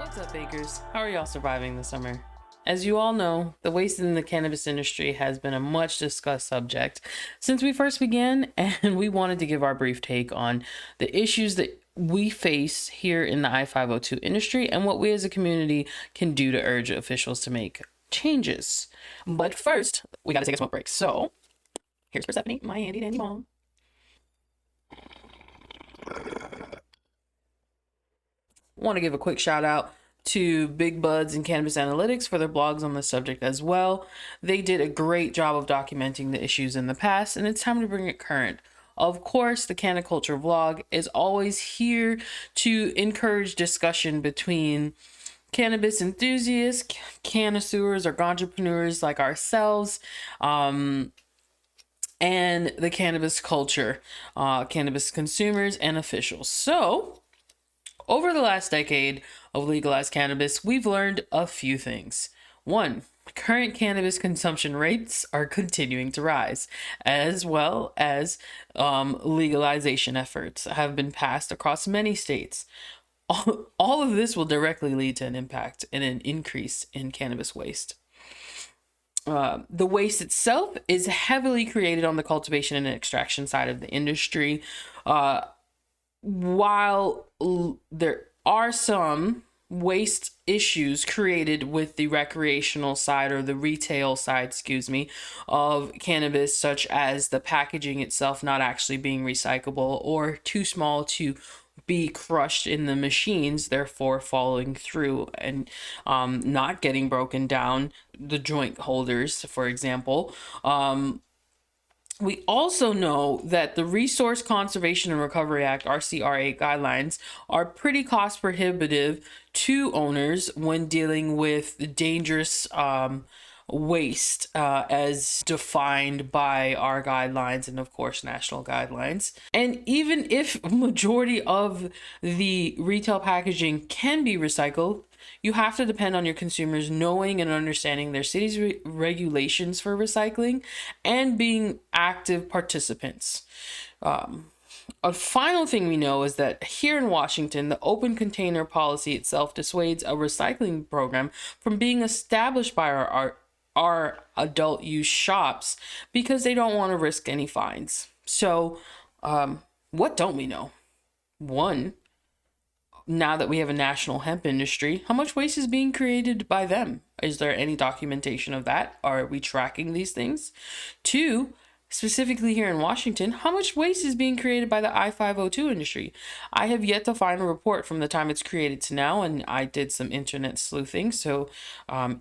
What's up, bakers? How are y'all surviving the summer? As you all know, the waste in the cannabis industry has been a much discussed subject since we first began, and we wanted to give our brief take on the issues that we face here in the I-502 industry and what we as a community can do to urge officials to make changes. But first, we gotta take a smoke break. So, here's Persephone, my handy dandy mom. Want to give a quick shout out to Big Buds and Cannabis Analytics for their blogs on the subject as well. They did a great job of documenting the issues in the past, and it's time to bring it current. Of course, the Canna Culture vlog is always here to encourage discussion between cannabis enthusiasts, connoisseurs, or entrepreneurs like ourselves, and the cannabis culture, cannabis consumers, and officials. So, over the last decade of legalized cannabis, we've learned a few things. One, current cannabis consumption rates are continuing to rise, as well as legalization efforts have been passed across many states. All of this will directly lead to an impact and an increase in cannabis waste. The waste itself is heavily created on the cultivation and extraction side of the industry. While there are some waste issues created with the recreational side or the retail side, of cannabis, such as the packaging itself not actually being recyclable or too small to be crushed in the machines, therefore falling through and not getting broken down, the joint holders, for example. We also know that the Resource Conservation and Recovery Act, RCRA guidelines, are pretty cost prohibitive to owners when dealing with dangerous waste as defined by our guidelines and, of course, national guidelines. And even if majority of the retail packaging can be recycled, you have to depend on your consumers knowing and understanding their city's regulations for recycling and being active participants. A final thing we know is that here in Washington, the open container policy itself dissuades a recycling program from being established by our adult use shops because they don't want to risk any fines. So, what don't we know? One, now that we have a national hemp industry, how much waste is being created by them? Is there any documentation of that? Are we tracking these things? Two, specifically here in Washington, how much waste is being created by the I-502 industry? I have yet to find a report from the time it's created to now, and I did some internet sleuthing. So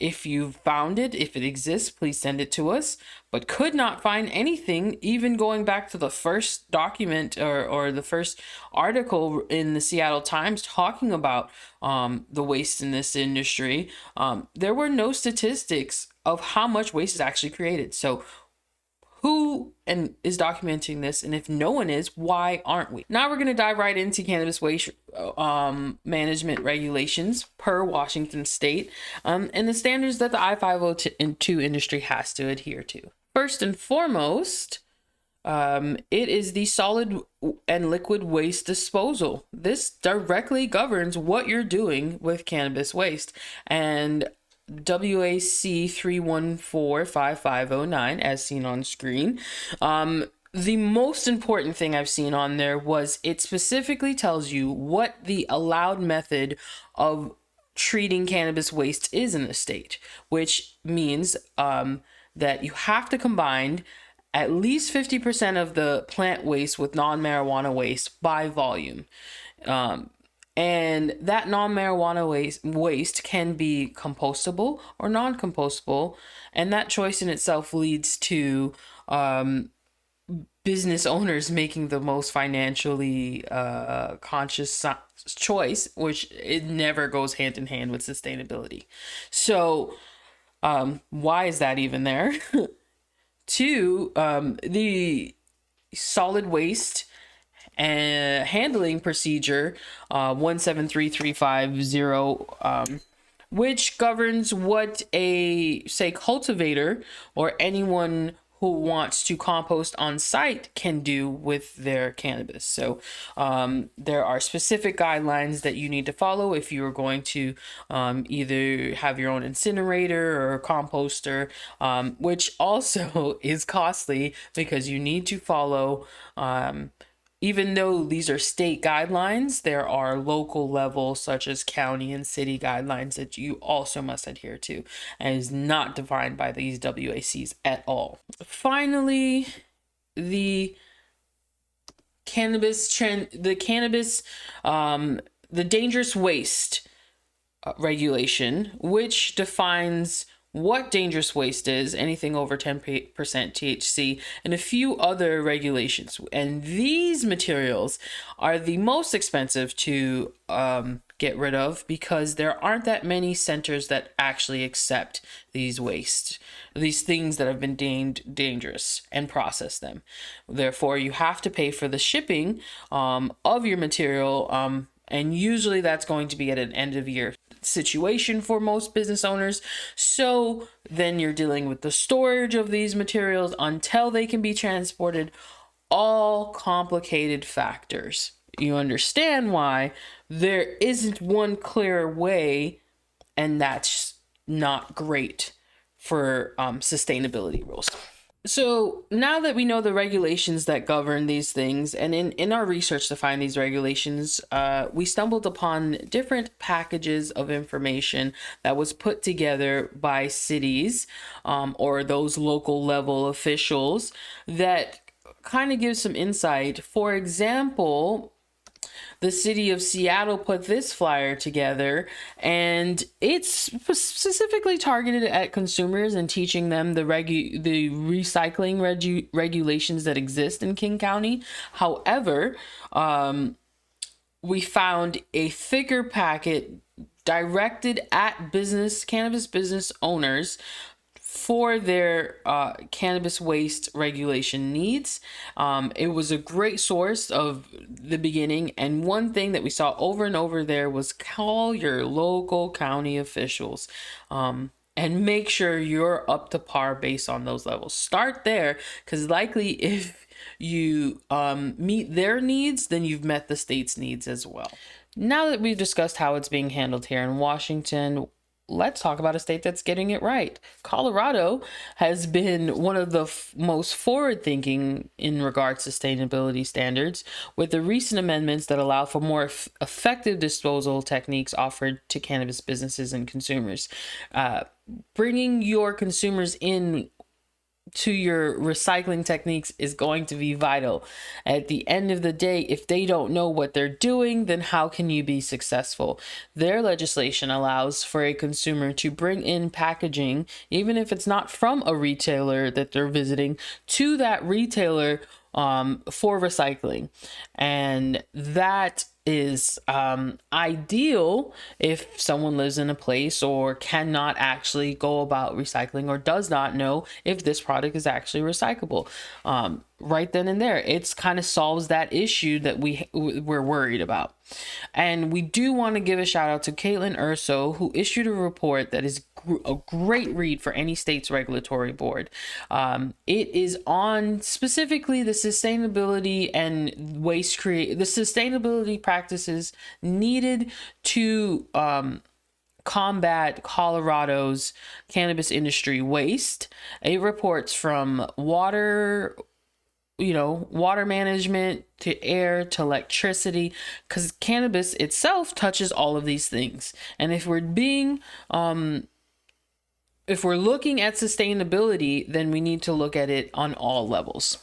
if you found it, if it exists, please send it to us. But could not find anything, even going back to the first document or the first article in the Seattle Times talking about the waste in this industry. There were no statistics of how much waste is actually created. So who is documenting this? And if no one is, why aren't we? Now we're going to dive right into cannabis waste management regulations per Washington state and the standards that the I-502 industry has to adhere to. First and foremost, it is the solid and liquid waste disposal. This directly governs what you're doing with cannabis waste. And WAC 3145509, as seen on screen. The most important thing I've seen on there was it specifically tells you what the allowed method of treating cannabis waste is in the state, which means that you have to combine at least 50% of the plant waste with non-marijuana waste by volume. And that non-marijuana waste can be compostable or non-compostable. And that choice in itself leads to business owners making the most financially conscious choice, which it never goes hand in hand with sustainability. So why is that even there? Two, the solid waste and handling procedure 173350, which governs what a cultivator or anyone who wants to compost on site can do with their cannabis. So there are specific guidelines that you need to follow if you're going to either have your own incinerator or composter, which also is costly because you need to follow even though these are state guidelines, there are local level, such as county and city guidelines, that you also must adhere to, and is not defined by these WACs at all. Finally, the the dangerous waste regulation, which defines what dangerous waste is, anything over 10% THC, and a few other regulations. And these materials are the most expensive to get rid of because there aren't that many centers that actually accept these things that have been deemed dangerous and process them. Therefore, you have to pay for the shipping of your material, and usually that's going to be at an end of year situation for most business owners. So then you're dealing with the storage of these materials until they can be transported, all complicated factors. You understand why there isn't one clear way, and that's not great for sustainability rules. So now that we know the regulations that govern these things, and in our research to find these regulations, we stumbled upon different packages of information that was put together by cities or those local level officials that kind of gives some insight. For example, the city of Seattle put this flyer together, and it's specifically targeted at consumers and teaching them the recycling regulations that exist in King County. However, we found a thicker packet directed at cannabis business owners for their cannabis waste regulation needs. It was a great source of the beginning, and one thing that we saw over and over there was call your local county officials and make sure you're up to par based on those levels. Start there, because likely if you meet their needs, then you've met the state's needs as well. Now that we've discussed how it's being handled here in Washington, let's talk about a state that's getting it right. Colorado has been one of the most forward-thinking in regards to sustainability standards, with the recent amendments that allow for more effective disposal techniques offered to cannabis businesses and consumers. Bringing your consumers in to your recycling techniques is going to be vital. At the end of the day, if they don't know what they're doing, then how can you be successful? Their legislation allows for a consumer to bring in packaging, even if it's not from a retailer that they're visiting, to that retailer for recycling. And that is ideal if someone lives in a place or cannot actually go about recycling or does not know if this product is actually recyclable. Right then and there, it's kind of solves that issue that we're worried about. And we do want to give a shout out to Caitlin Urso, who issued a report that is a great read for any state's regulatory board. It is on specifically the sustainability and the sustainability practices needed to combat Colorado's cannabis industry waste. It reports from water management to air to electricity, because cannabis itself touches all of these things. And if we're looking at sustainability, then we need to look at it on all levels.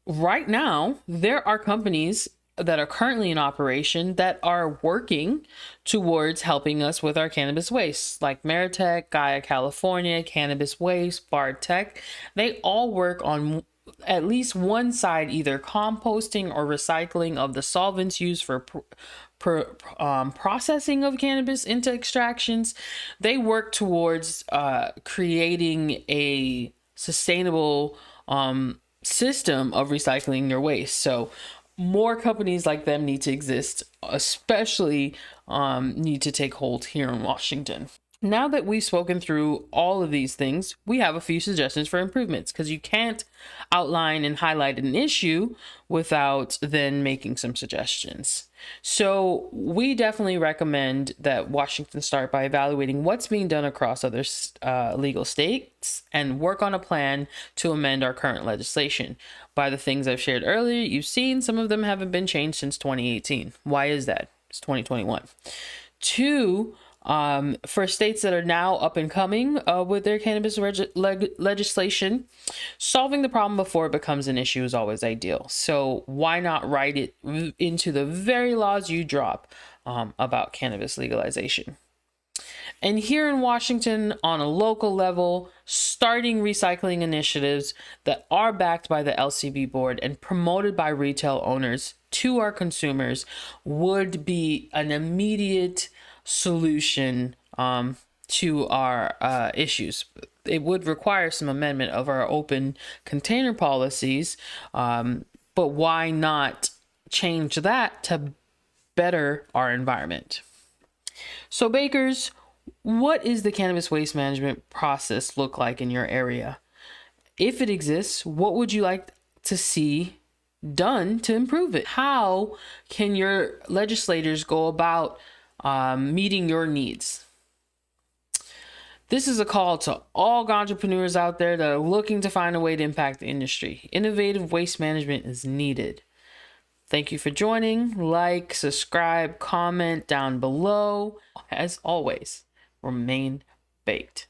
Right now, there are companies that are currently in operation that are working towards helping us with our cannabis waste, like Meritech, Gaia California, Cannabis Waste, Bard Tech. They all work on at least one side, either composting or recycling of the solvents used for processing of cannabis into extractions. They work towards creating a sustainable system of recycling their waste. So more companies like them need to exist, especially need to take hold here in Washington. Now that we've spoken through all of these things, we have a few suggestions for improvements, because you can't outline and highlight an issue without then making some suggestions. So we definitely recommend that Washington start by evaluating what's being done across other legal states and work on a plan to amend our current legislation. By the things I've shared earlier, you've seen some of them haven't been changed since 2018. Why is that? It's 2021. Two, for states that are now up and coming with their cannabis legislation, solving the problem before it becomes an issue is always ideal. So why not write it into the very laws you drop about cannabis legalization? And here in Washington, on a local level, starting recycling initiatives that are backed by the LCB board and promoted by retail owners to our consumers would be an immediate solution to our issues. It would require some amendment of our open container policies, but why not change that to better our environment? So bakers, what is the cannabis waste management process look like in your area? If it exists, what would you like to see done to improve it? How can your legislators go about meeting your needs? This is a call to all entrepreneurs out there that are looking to find a way to impact the industry. Innovative waste management is needed. Thank you for joining. Like, subscribe, comment down below. As always, remain baked.